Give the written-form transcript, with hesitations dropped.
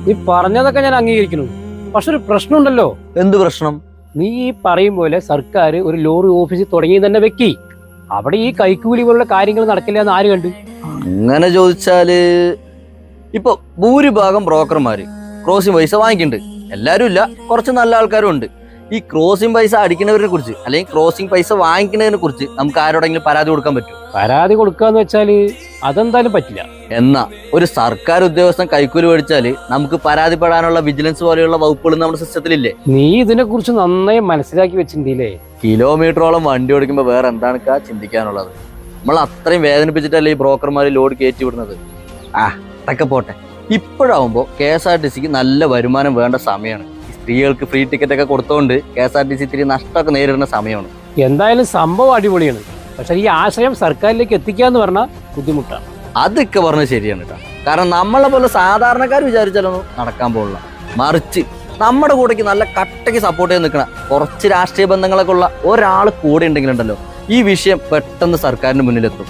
നീ പറഞ്ഞതൊക്കെ ഞാൻ അംഗീകരിക്കുന്നു. പക്ഷെ ഒരു പ്രശ്നമുണ്ടല്ലോ. എന്ത് പ്രശ്നം? നീ ഈ പറയും പോലെ സർക്കാർ ഒരു ലോറി ഓഫീസ് തുടങ്ങി തന്നെ വെക്കി. അവിടെ ഈ കൈക്കൂലി പോലുള്ള കാര്യങ്ങൾ നടക്കില്ല എന്ന് ആര് കണ്ട്? അങ്ങനെ ചോദിച്ചാല് ഇപ്പൊ ഭൂരിഭാഗം ബ്രോക്കർമാര് ക്രോസിംഗ് പൈസ വാങ്ങിക്കുന്നുണ്ട്. എല്ലാരും ഇല്ല, കുറച്ച് നല്ല ആൾക്കാരും ഉണ്ട്. ഈ ക്രോസിംഗ് പൈസ അടിക്കുന്നവരെ കുറിച്ച് അല്ലെങ്കിൽ ക്രോസിംഗ് പൈസ വാങ്ങിക്കുന്നതിനെ കുറിച്ച് നമുക്ക് ആരോടെങ്കിലും പരാതി കൊടുക്കാൻ പറ്റും? പരാതി കൊടുക്കാന്ന് വെച്ചാല് അതെന്തായാലും പറ്റില്ല. എന്നാ ഒരു സർക്കാർ ഉദ്യോഗസ്ഥൻ കൈക്കൂലി മേടിച്ചാല് നമുക്ക് പരാതിപ്പെടാനുള്ള വിജിലൻസ് പോലെയുള്ള വകുപ്പുകൾ നമ്മുടെ സിസ്റ്റത്തിലില്ലേ? നീ ഇതിനെ കുറിച്ച് നന്നായി മനസ്സിലാക്കി വെച്ചിട്ടില്ലേ? കിലോമീറ്ററോളം വണ്ടി ഓടിക്കുമ്പോൾ വേറെ എന്താണ് ചിന്തിക്കാനുള്ളത്? നമ്മൾ അത്രയും വേദനിപ്പിച്ചിട്ടല്ലേ ഈ ബ്രോക്കർമാർ ലോഡ് കയറ്റി വിടുന്നത്. അതൊക്കെ പോട്ടെ. ഇപ്പോഴാവുമ്പോൾ KSRTCക്ക് നല്ല വരുമാനം വേണ്ട സമയമാണ്. സ്ത്രീകൾക്ക് ഫ്രീ ടിക്കറ്റ് ഒക്കെ കൊടുത്തോണ്ട് KSRTC ഇത്തിരി നഷ്ടമൊക്കെ നേരിടുന്ന സമയമാണ്. എന്തായാലും സംഭവം അടിപൊളിയാണ്. പക്ഷെ ഈ ആശയം സർക്കാരിലേക്ക് എത്തിക്കാന്ന് പറഞ്ഞാൽ ബുദ്ധിമുട്ടാണ്. അതൊക്കെ പറഞ്ഞത് ശരിയാണ് കേട്ടോ. കാരണം നമ്മളെ പോലെ സാധാരണക്കാർ വിചാരിച്ചാലൊന്നും നടക്കാൻ പോകില്ല. മറിച്ച് നമ്മുടെ കൂടെക്ക് നല്ല കട്ടയ്ക്ക് സപ്പോർട്ട് ചെയ്ത് നിൽക്കണം കുറച്ച് രാഷ്ട്രീയ ബന്ധങ്ങളൊക്കെ ഉള്ള ഒരാൾ കൂടെ ഉണ്ടെങ്കിലുണ്ടല്ലോ, ഈ വിഷയം പെട്ടെന്ന് സർക്കാരിന് മുന്നിലെത്തും.